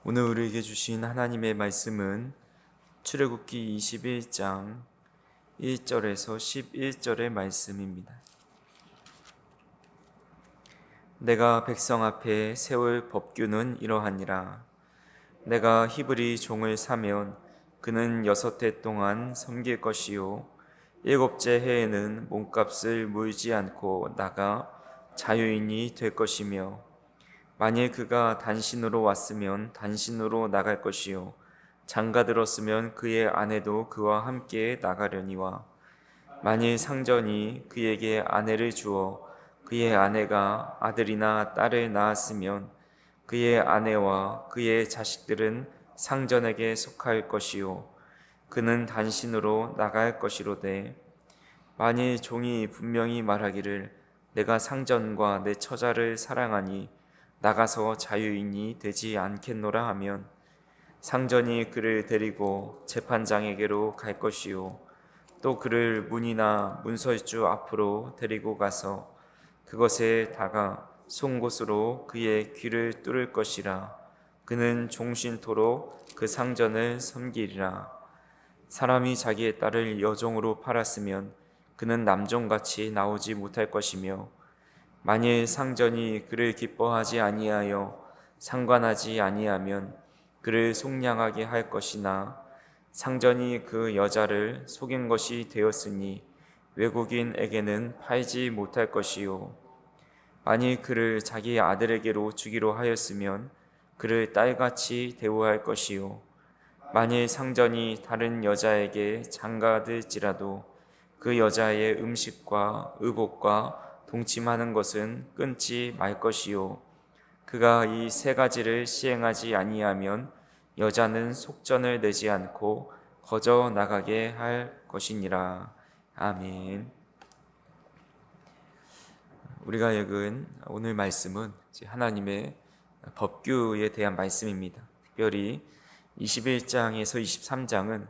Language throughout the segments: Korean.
오늘 우리에게 주신 하나님의 말씀은 출애굽기 21장 1절에서 11절의 말씀입니다. 내가 백성 앞에 세울 법규는 이러하니라. 내가 히브리 종을 사면 그는 6해 동안 섬길 것이요 7째 해에는 몸값을 물지 않고 나가 자유인이 될 것이며, 만일 그가 단신으로 왔으면 단신으로 나갈 것이요 장가들었으면 그의 아내도 그와 함께 나가려니와, 만일 상전이 그에게 아내를 주어 그의 아내가 아들이나 딸을 낳았으면 그의 아내와 그의 자식들은 상전에게 속할 것이요 그는 단신으로 나갈 것이로되, 만일 종이 분명히 말하기를 내가 상전과 내 처자를 사랑하니 나가서 자유인이 되지 않겠노라 하면, 상전이 그를 데리고 재판장에게로 갈 것이요 또 그를 문이나 문설주 앞으로 데리고 가서 그것에 다가 송곳으로 그의 귀를 뚫을 것이라. 그는 종신토록 그 상전을 섬기리라. 사람이 자기의 딸을 여종으로 팔았으면 그는 남종같이 나오지 못할 것이며, 만일 상전이 그를 기뻐하지 아니하여 상관하지 아니하면 그를 속량하게 할 것이나, 상전이 그 여자를 속인 것이 되었으니 외국인에게는 팔지 못할 것이요, 만일 그를 자기 아들에게로 주기로 하였으면 그를 딸같이 대우할 것이요, 만일 상전이 다른 여자에게 장가들지라도 그 여자의 음식과 의복과 동침하는 것은 끊지 말 것이요, 그가 이 3가지를 시행하지 아니하면 여자는 속전을 내지 않고 거저 나가게 할 것이니라. 아멘. 우리가 읽은 오늘 말씀은 하나님의 법규에 대한 말씀입니다. 특별히 21장에서 23장은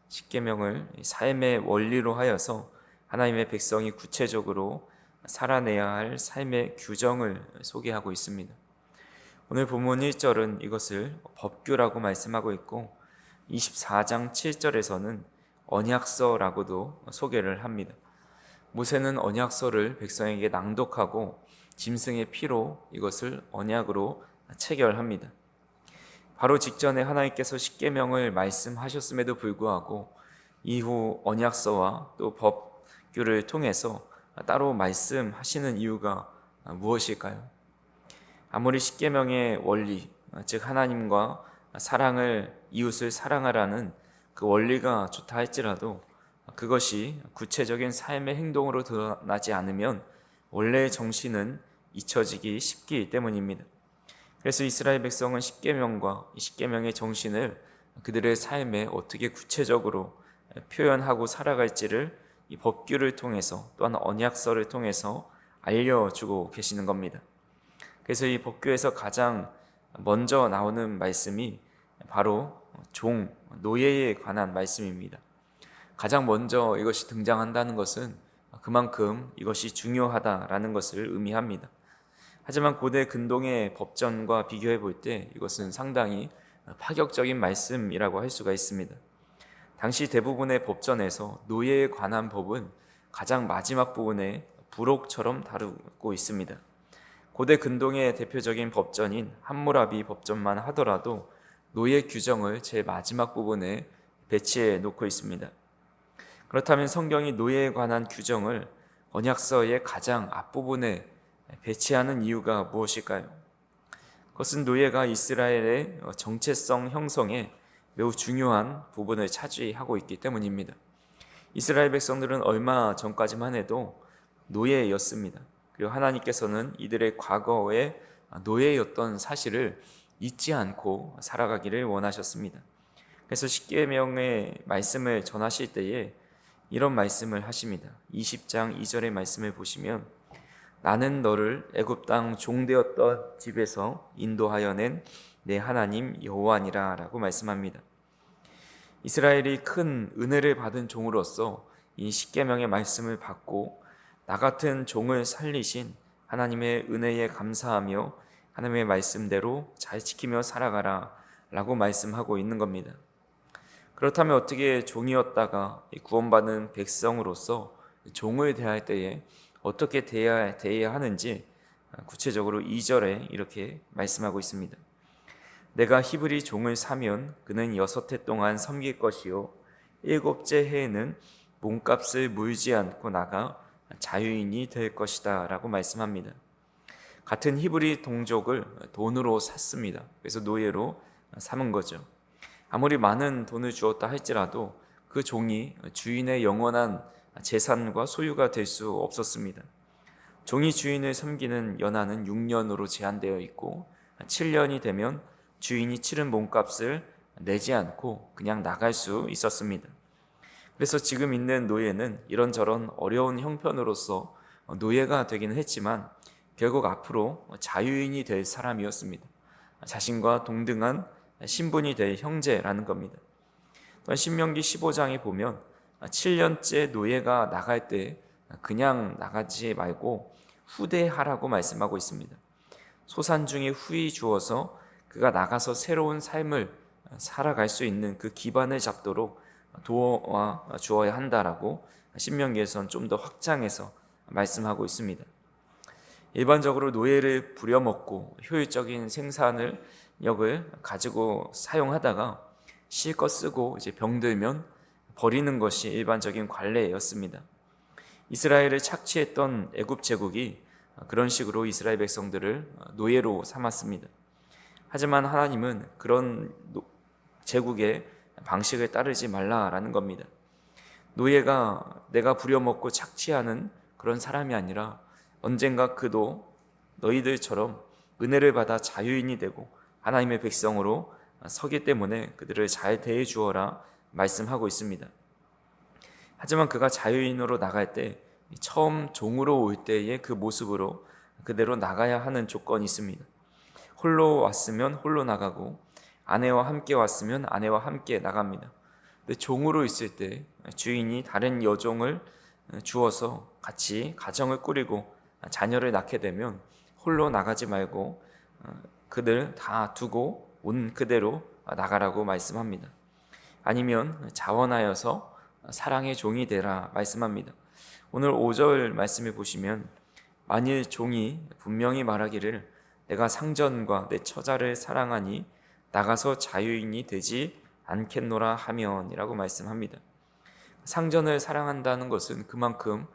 십계명을 삶의 원리로 하여서 하나님의 백성이 구체적으로 살아내야 할 삶의 규정을 소개하고 있습니다. 오늘 본문 1절은 이것을 법규라고 말씀하고 있고, 24장 7절에서는 언약서라고도 소개를 합니다. 모세는 언약서를 백성에게 낭독하고 짐승의 피로 이것을 언약으로 체결합니다. 바로 직전에 하나님께서 십계명을 말씀하셨음에도 불구하고 이후 언약서와 또 법규를 통해서 따로 말씀하시는 이유가 무엇일까요? 아무리 십계명의 원리, 즉 하나님과 사랑을, 이웃을 사랑하라는 그 원리가 좋다 할지라도 그것이 구체적인 삶의 행동으로 드러나지 않으면 원래의 정신은 잊혀지기 쉽기 때문입니다. 그래서 이스라엘 백성은 십계명과 이 십계명의 정신을 그들의 삶에 어떻게 구체적으로 표현하고 살아갈지를 이 법규를 통해서, 또한 언약서를 통해서 알려주고 계시는 겁니다. 그래서 이 법규에서 가장 먼저 나오는 말씀이 바로 노예에 관한 말씀입니다. 가장 먼저 이것이 등장한다는 것은 그만큼 이것이 중요하다라는 것을 의미합니다. 하지만 고대 근동의 법전과 비교해 볼 때 이것은 상당히 파격적인 말씀이라고 할 수가 있습니다. 당시 대부분의 법전에서 노예에 관한 법은 가장 마지막 부분에 부록처럼 다루고 있습니다. 고대 근동의 대표적인 법전인 함무라비 법전만 하더라도 노예 규정을 제일 마지막 부분에 배치해 놓고 있습니다. 그렇다면 성경이 노예에 관한 규정을 언약서의 가장 앞부분에 배치하는 이유가 무엇일까요? 그것은 노예가 이스라엘의 정체성 형성에 매우 중요한 부분을 차지하고 있기 때문입니다. 이스라엘 백성들은 얼마 전까지만 해도 노예였습니다. 그리고 하나님께서는 이들의 과거의 노예였던 사실을 잊지 않고 살아가기를 원하셨습니다. 그래서 십계명의 말씀을 전하실 때에 이런 말씀을 하십니다. 20장 2절의 말씀을 보시면, 나는 너를 애굽 땅 종되었던 집에서 인도하여 낸 내 하나님 여호와니라 라고 말씀합니다. 이스라엘이 큰 은혜를 받은 종으로서 이 십계명의 말씀을 받고 나 같은 종을 살리신 하나님의 은혜에 감사하며 하나님의 말씀대로 잘 지키며 살아가라 라고 말씀하고 있는 겁니다. 그렇다면 어떻게 종이었다가 구원받은 백성으로서 종을 대할 때에 어떻게 대해야 하는지 구체적으로 2절에 이렇게 말씀하고 있습니다. 내가 히브리 종을 사면 그는 6해 동안 섬길 것이요 7째 해에는 몸값을 물지 않고 나가 자유인이 될 것이다 라고 말씀합니다. 같은 히브리 동족을 돈으로 샀습니다. 그래서 노예로 삼은 거죠. 아무리 많은 돈을 주었다 할지라도 그 종이 주인의 영원한 재산과 소유가 될 수 없었습니다. 종이 주인을 섬기는 연한은 6년으로 제한되어 있고 7년이 되면 주인이 치른 몸값을 내지 않고 그냥 나갈 수 있었습니다. 그래서 지금 있는 노예는 이런저런 어려운 형편으로서 노예가 되기는 했지만 결국 앞으로 자유인이 될 사람이었습니다. 자신과 동등한 신분이 될 형제라는 겁니다. 또한 신명기 15장에 보면 7년째 노예가 나갈 때 그냥 나가지 말고 후대하라고 말씀하고 있습니다. 소산 중에 후이 주어서 그가 나가서 새로운 삶을 살아갈 수 있는 그 기반을 잡도록 도와 주어야 한다라고 신명기에서는 좀 더 확장해서 말씀하고 있습니다. 일반적으로 노예를 부려먹고 효율적인 생산력을 가지고 사용하다가 실컷 쓰고 이제 병들면 버리는 것이 일반적인 관례였습니다. 이스라엘을 착취했던 애굽 제국이 그런 식으로 이스라엘 백성들을 노예로 삼았습니다. 하지만 하나님은 그런 제국의 방식을 따르지 말라라는 겁니다. 노예가 내가 부려먹고 착취하는 그런 사람이 아니라 언젠가 그도 너희들처럼 은혜를 받아 자유인이 되고 하나님의 백성으로 서기 때문에 그들을 잘 대해 주어라 말씀하고 있습니다. 하지만 그가 자유인으로 나갈 때 처음 종으로 올 때의 그 모습으로 그대로 나가야 하는 조건이 있습니다. 홀로 왔으면 홀로 나가고 아내와 함께 왔으면 아내와 함께 나갑니다. 근데 종으로 있을 때 주인이 다른 여종을 주어서 같이 가정을 꾸리고 자녀를 낳게 되면 홀로 나가지 말고 그들 다 두고 온 그대로 나가라고 말씀합니다. 아니면 자원하여서 사랑의 종이 되라 말씀합니다. 오늘 5절 말씀에 보시면 만일 종이 분명히 말하기를 내가 상전과 내 처자를 사랑하니 나가서 자유인이 되지 않겠노라 하면이라고 말씀합니다. 상전을 사랑한다는 것은 그만큼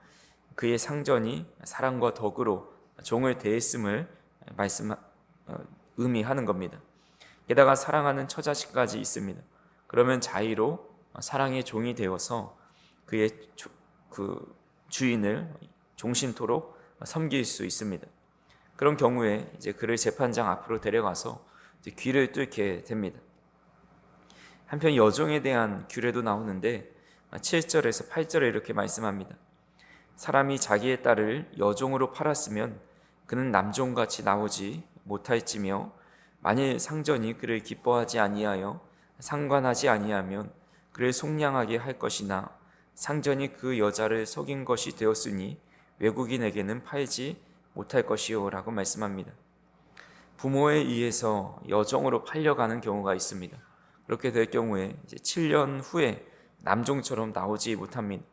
그의 상전이 사랑과 덕으로 종을 대했음을 의미하는 겁니다. 게다가 사랑하는 처자식까지 있습니다. 그러면 자의로 사랑의 종이 되어서 그의 그 주인을 종신토록 섬길 수 있습니다. 그런 경우에 이제 그를 재판장 앞으로 데려가서 이제 귀를 뚫게 됩니다. 한편 여종에 대한 규례도 나오는데 7절에서 8절에 이렇게 말씀합니다. 사람이 자기의 딸을 여종으로 팔았으면 그는 남종같이 나오지 못할지며 만일 상전이 그를 기뻐하지 아니하여 상관하지 아니하면 그를 속량하게 할 것이나 상전이 그 여자를 속인 것이 되었으니 외국인에게는 팔지 못할 것이요 라고 말씀합니다. 부모에 의해서 여종으로 팔려가는 경우가 있습니다. 그렇게 될 경우에 이제 7년 후에 남종처럼 나오지 못합니다.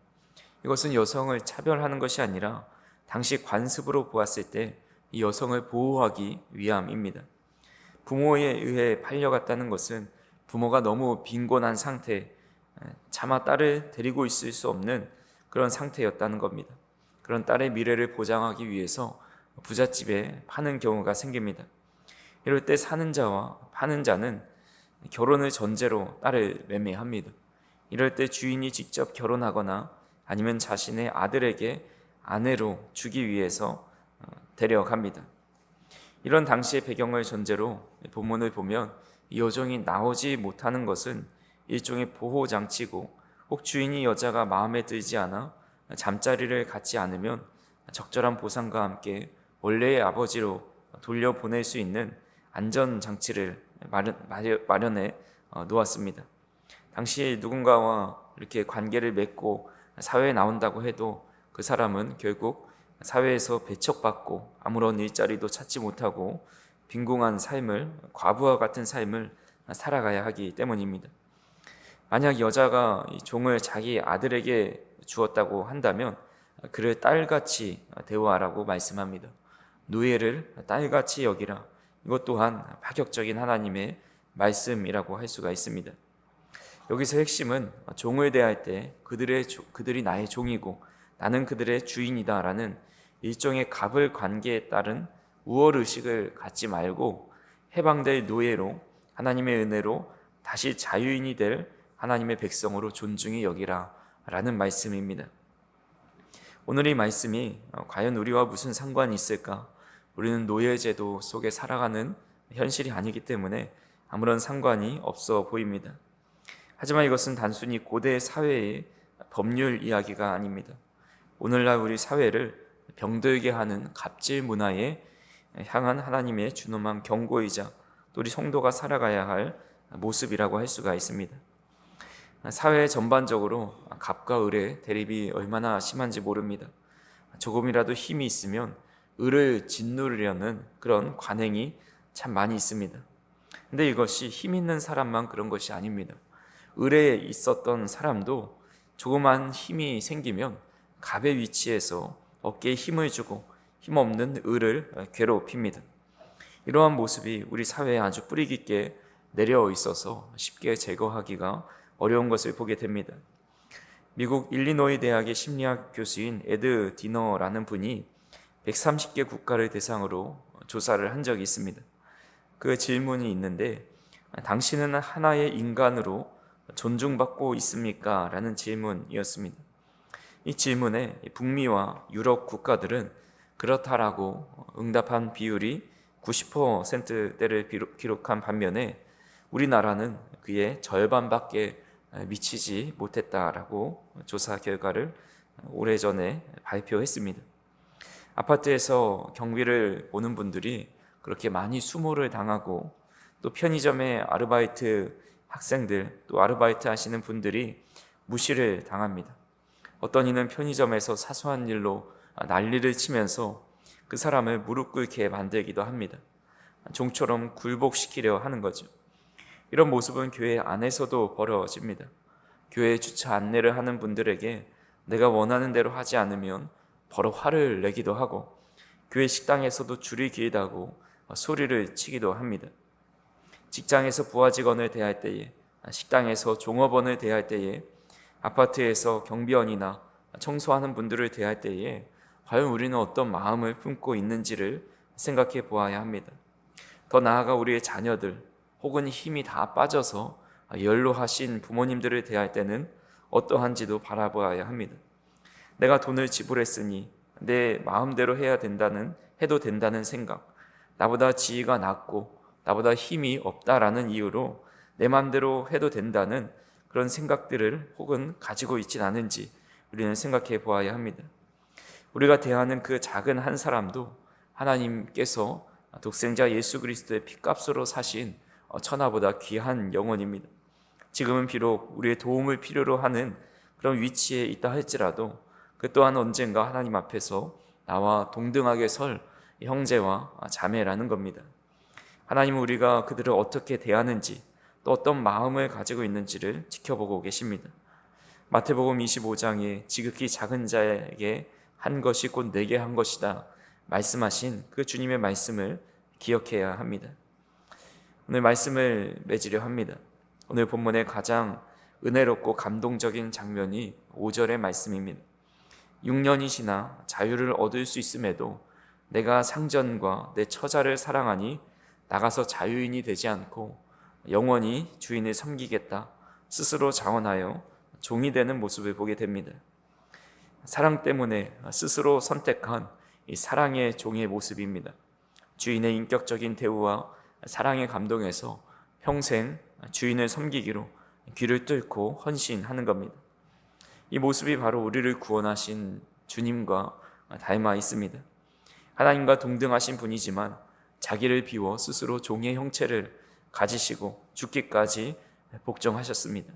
이것은 여성을 차별하는 것이 아니라 당시 관습으로 보았을 때 이 여성을 보호하기 위함입니다. 부모에 의해 팔려갔다는 것은 부모가 너무 빈곤한 상태, 차마 딸을 데리고 있을 수 없는 그런 상태였다는 겁니다. 그런 딸의 미래를 보장하기 위해서 부잣집에 파는 경우가 생깁니다. 이럴 때 사는 자와 파는 자는 결혼을 전제로 딸을 매매합니다. 이럴 때 주인이 직접 결혼하거나 아니면 자신의 아들에게 아내로 주기 위해서 데려갑니다. 이런 당시의 배경을 전제로 본문을 보면 이 여종이 나오지 못하는 것은 일종의 보호장치고 혹 주인이 여자가 마음에 들지 않아 잠자리를 갖지 않으면 적절한 보상과 함께 원래의 아버지로 돌려보낼 수 있는 안전장치를 마련해 놓았습니다. 당시 누군가와 이렇게 관계를 맺고 사회에 나온다고 해도 그 사람은 결국 사회에서 배척받고 아무런 일자리도 찾지 못하고 빈궁한 삶을, 과부와 같은 삶을 살아가야 하기 때문입니다. 만약 여자가 이 종을 자기 아들에게 주었다고 한다면 그를 딸같이 대우하라고 말씀합니다. 노예를 딸같이 여기라. 이것 또한 파격적인 하나님의 말씀이라고 할 수가 있습니다. 여기서 핵심은 종을 대할 때 그들이 나의 종이고 나는 그들의 주인이다라는 일종의 갑을 관계에 따른 우월의식을 갖지 말고 해방될 노예로 하나님의 은혜로 다시 자유인이 될 하나님의 백성으로 존중히 여기라 라는 말씀입니다. 오늘 이 말씀이 과연 우리와 무슨 상관이 있을까? 우리는 노예제도 속에 살아가는 현실이 아니기 때문에 아무런 상관이 없어 보입니다. 하지만 이것은 단순히 고대 사회의 법률 이야기가 아닙니다. 오늘날 우리 사회를 병들게 하는 갑질 문화에 향한 하나님의 준엄한 경고이자 또 우리 성도가 살아가야 할 모습이라고 할 수가 있습니다. 사회 전반적으로 갑과 을의 대립이 얼마나 심한지 모릅니다. 조금이라도 힘이 있으면 을을 짓누르려는 그런 관행이 참 많이 있습니다. 근데 이것이 힘 있는 사람만 그런 것이 아닙니다. 을에 있었던 사람도 조그만 힘이 생기면 갑의 위치에서 어깨에 힘을 주고 힘없는 을을 괴롭힙니다. 이러한 모습이 우리 사회에 아주 뿌리 깊게 내려 있어서 쉽게 제거하기가 어려운 것을 보게 됩니다. 미국 일리노이 대학의 심리학 교수인 에드 디너라는 분이 130개 국가를 대상으로 조사를 한 적이 있습니다. 그 질문이 있는데 당신은 하나의 인간으로 존중받고 있습니까? 라는 질문이었습니다. 이 질문에 북미와 유럽 국가들은 그렇다라고 응답한 비율이 90%대를 기록한 반면에 우리나라는 그의 절반밖에 미치지 못했다라고 조사 결과를 오래전에 발표했습니다. 아파트에서 경비를 보는 분들이 그렇게 많이 수모를 당하고 또 편의점의 아르바이트 학생들 또 아르바이트 하시는 분들이 무시를 당합니다. 어떤 이는 편의점에서 사소한 일로 난리를 치면서 그 사람을 무릎 꿇게 만들기도 합니다. 종처럼 굴복시키려 하는 거죠. 이런 모습은 교회 안에서도 벌어집니다. 교회 주차 안내를 하는 분들에게 내가 원하는 대로 하지 않으면 바로 화를 내기도 하고 교회 식당에서도 줄이 길다고 소리를 치기도 합니다. 직장에서 부하 직원을 대할 때에, 식당에서 종업원을 대할 때에, 아파트에서 경비원이나 청소하는 분들을 대할 때에 과연 우리는 어떤 마음을 품고 있는지를 생각해 보아야 합니다. 더 나아가 우리의 자녀들 혹은 힘이 다 빠져서 연로하신 부모님들을 대할 때는 어떠한지도 바라보아야 합니다. 내가 돈을 지불했으니 내 마음대로 해도 된다는 생각, 나보다 지위가 낮고 나보다 힘이 없다라는 이유로 내 마음대로 해도 된다는 그런 생각들을 혹은 가지고 있진 않은지 우리는 생각해 보아야 합니다. 우리가 대하는 그 작은 한 사람도 하나님께서 독생자 예수 그리스도의 피값으로 사신 천하보다 귀한 영혼입니다. 지금은 비록 우리의 도움을 필요로 하는 그런 위치에 있다 할지라도 그 또한 언젠가 하나님 앞에서 나와 동등하게 설 형제와 자매라는 겁니다. 하나님은 우리가 그들을 어떻게 대하는지 또 어떤 마음을 가지고 있는지를 지켜보고 계십니다. 마태복음 25장에 지극히 작은 자에게 한 것이 곧 내게 한 것이다 말씀하신 그 주님의 말씀을 기억해야 합니다. 오늘 말씀을 맺으려 합니다. 오늘 본문의 가장 은혜롭고 감동적인 장면이 5절의 말씀입니다. 6년이 지나 자유를 얻을 수 있음에도 내가 상전과 내 처자를 사랑하니 나가서 자유인이 되지 않고 영원히 주인을 섬기겠다 스스로 자원하여 종이 되는 모습을 보게 됩니다. 사랑 때문에 스스로 선택한 이 사랑의 종의 모습입니다. 주인의 인격적인 대우와 사랑에 감동해서 평생 주인을 섬기기로 귀를 뚫고 헌신하는 겁니다. 이 모습이 바로 우리를 구원하신 주님과 닮아 있습니다. 하나님과 동등하신 분이지만 자기를 비워 스스로 종의 형체를 가지시고 죽기까지 복종하셨습니다.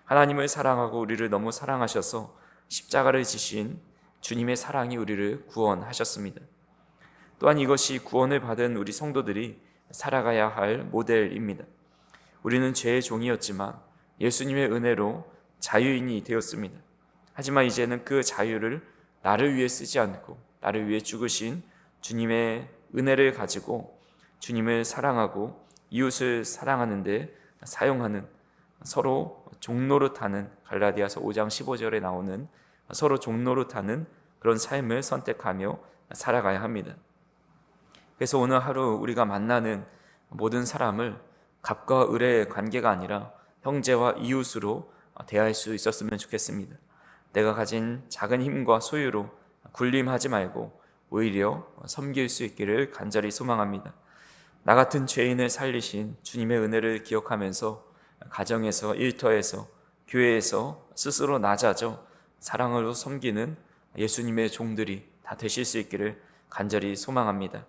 하나님을 사랑하고 우리를 너무 사랑하셔서 십자가를 지신 주님의 사랑이 우리를 구원하셨습니다. 또한 이것이 구원을 받은 우리 성도들이 살아가야 할 모델입니다. 우리는 죄의 종이었지만 예수님의 은혜로 자유인이 되었습니다. 하지만 이제는 그 자유를 나를 위해 쓰지 않고 나를 위해 죽으신 주님의 은혜를 가지고 주님을 사랑하고 이웃을 사랑하는 데 사용하는, 서로 종노릇하는, 갈라디아서 5장 15절에 나오는 서로 종노릇하는 그런 삶을 선택하며 살아가야 합니다. 그래서 오늘 하루 우리가 만나는 모든 사람을 갑과 을의 관계가 아니라 형제와 이웃으로 대할 수 있었으면 좋겠습니다. 내가 가진 작은 힘과 소유로 군림하지 말고 오히려 섬길 수 있기를 간절히 소망합니다. 나 같은 죄인을 살리신 주님의 은혜를 기억하면서 가정에서, 일터에서, 교회에서 스스로 낮아져 사랑으로 섬기는 예수님의 종들이 다 되실 수 있기를 간절히 소망합니다.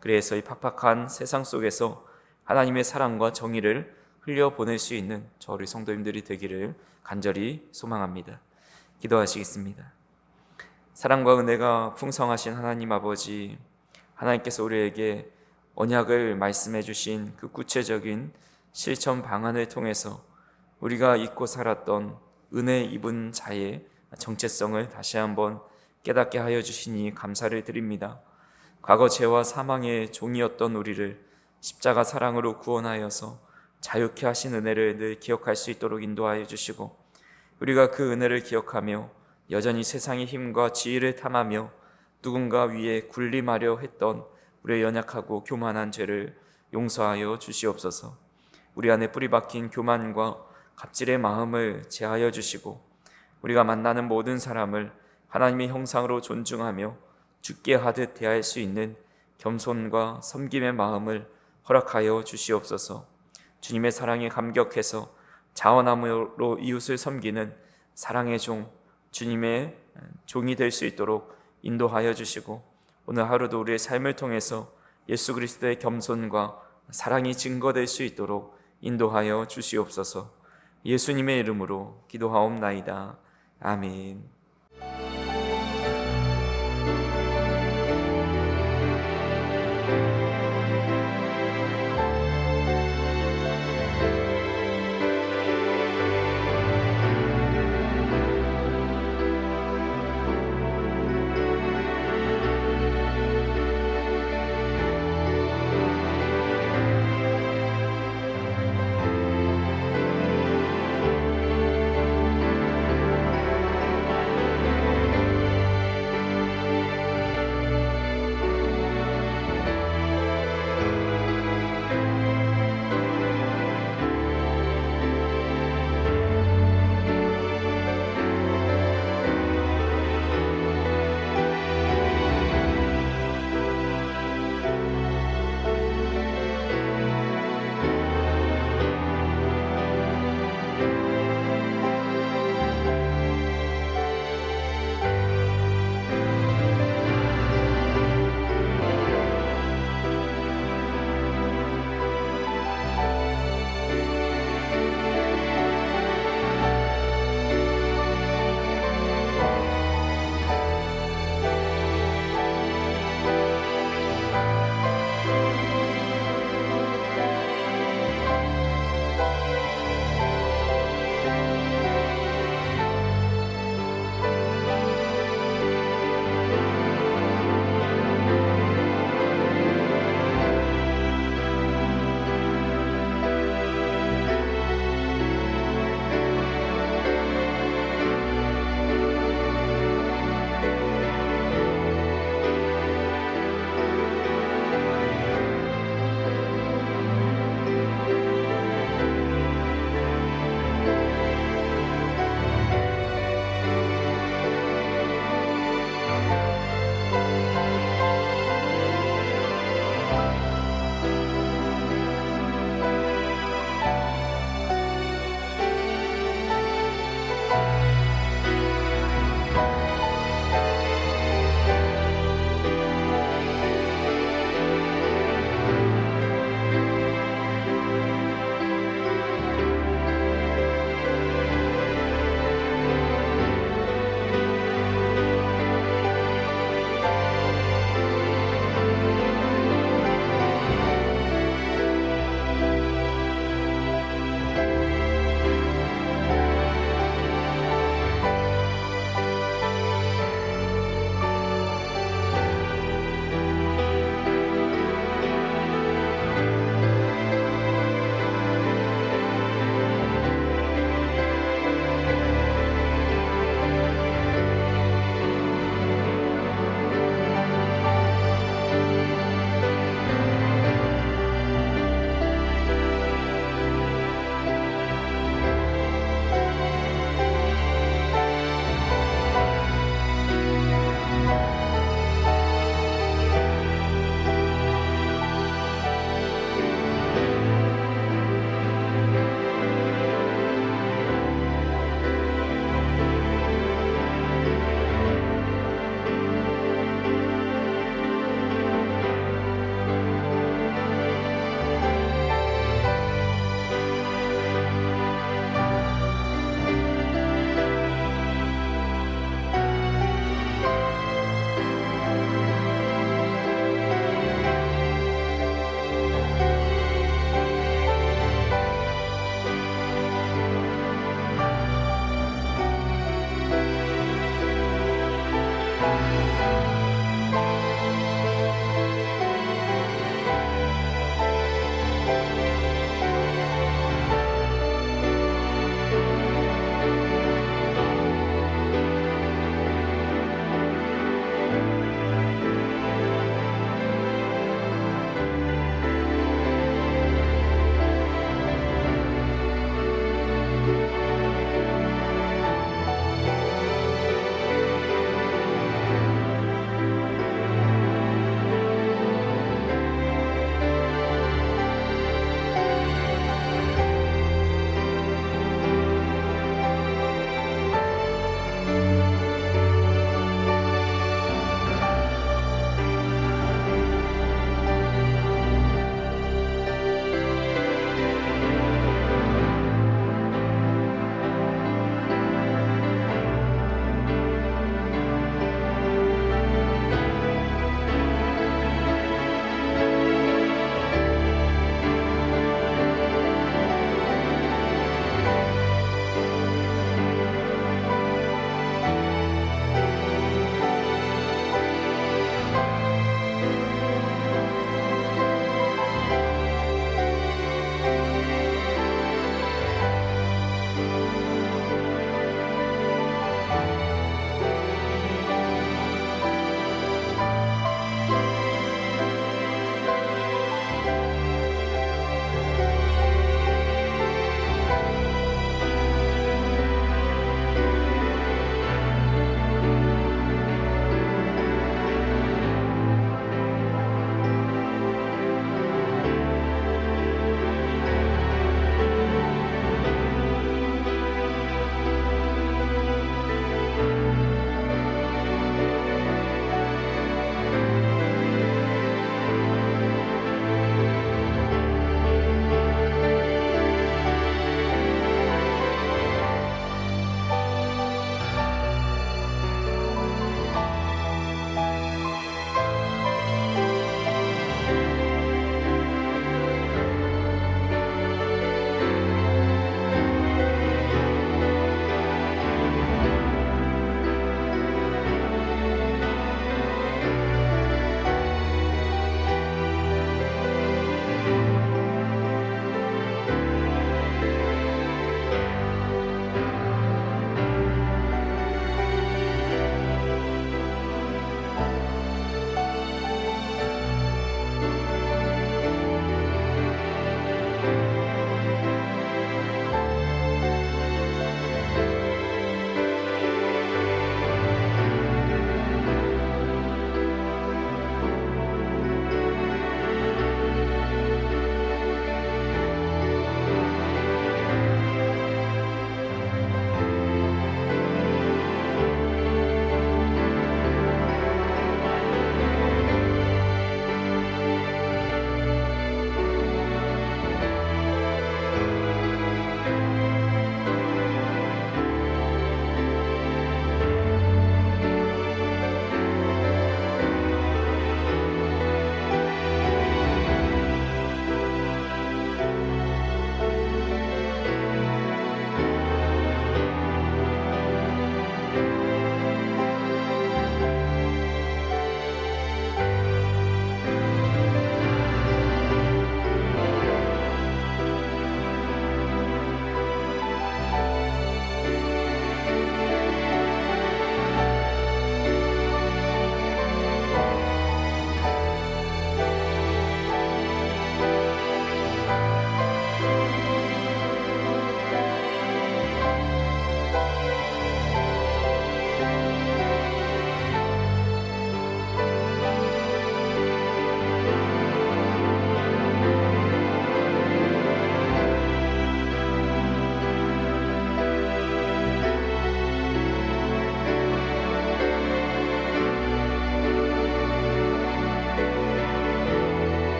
그래서 이 팍팍한 세상 속에서 하나님의 사랑과 정의를 흘려보낼 수 있는 저 우리 성도님들이 되기를 간절히 소망합니다. 기도하시겠습니다. 사랑과 은혜가 풍성하신 하나님 아버지, 하나님께서 우리에게 언약을 말씀해 주신 그 구체적인 실천 방안을 통해서 우리가 잊고 살았던 은혜 입은 자의 정체성을 다시 한번 깨닫게 하여 주시니 감사를 드립니다. 과거 죄와 사망의 종이었던 우리를 십자가 사랑으로 구원하여서 자유케 하신 은혜를 늘 기억할 수 있도록 인도하여 주시고, 우리가 그 은혜를 기억하며 여전히 세상의 힘과 지위를 탐하며 누군가 위에 군림하려 했던 우리의 연약하고 교만한 죄를 용서하여 주시옵소서. 우리 안에 뿌리박힌 교만과 갑질의 마음을 제하여 주시고, 우리가 만나는 모든 사람을 하나님의 형상으로 존중하며 죽게 하듯 대할 수 있는 겸손과 섬김의 마음을 허락하여 주시옵소서. 주님의 사랑에 감격해서 자원함으로 이웃을 섬기는 사랑의 종, 주님의 종이 될 수 있도록 인도하여 주시고, 오늘 하루도 우리의 삶을 통해서 예수 그리스도의 겸손과 사랑이 증거될 수 있도록 인도하여 주시옵소서. 예수님의 이름으로 기도하옵나이다. 아멘.